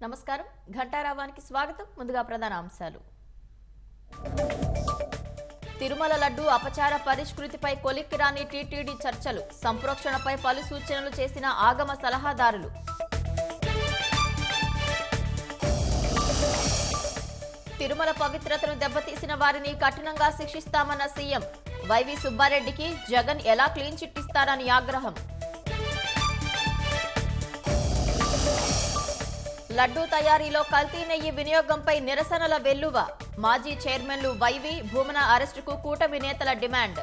నమస్కారం ఘంటారావానికి స్వాగతం. ముందుగా ప్రధాన అంశాలు. తిరుమల లడ్డు అపచార పరిష్కృతిపై కొలిక్కిరాని టీటీడీ చర్చలు, సంప్రోక్షణపై పలు సూచనలు చేసిన ఆగమ సలహాదారులు. తిరుమల పవిత్రతను దెబ్బతీసిన వారిని కఠినంగా శిక్షిస్తామన్న సీఎం. వైవి సుబ్బారెడ్డికి జగన్ ఎలా క్లీన్ చిట్ ఇస్తారని ఆగ్రహం. లడ్డూ తయారీలో కల్తీ నెయ్యి వినియోగంపై నిరసనల వెల్లువ. మాజీ చైర్మన్లు వైవి, భూమన అరెస్టుకు కూటమి నేతల demand.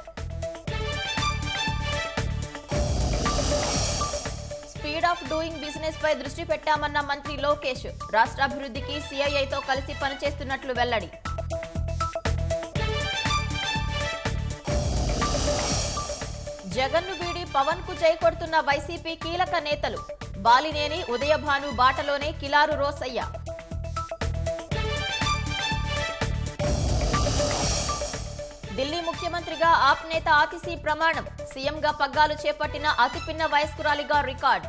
Speed of doing business పై దృష్టి పెట్టామన్న మంత్రి లోకేష్. రాష్ట్రాభివృద్ధికి సిఐఐతో కలిసి పనిచేస్తున్నట్లు వెల్లడి. జగన్ను వీడి పవన్ కు జై కొడుతున్న వైసీపీ కీలక నేతలు. బాలినేని, ఉదయభాను బాటలోనే కిలారు రోసయ్య. ఢిల్లీ ముఖ్యమంత్రిగా ఆప్ నేత ఆతిశీ ప్రమాణం. సీఎంగా పగ్గాలు చేపట్టిన అతిపిన్న వయస్కురాలిగా రికార్డ్.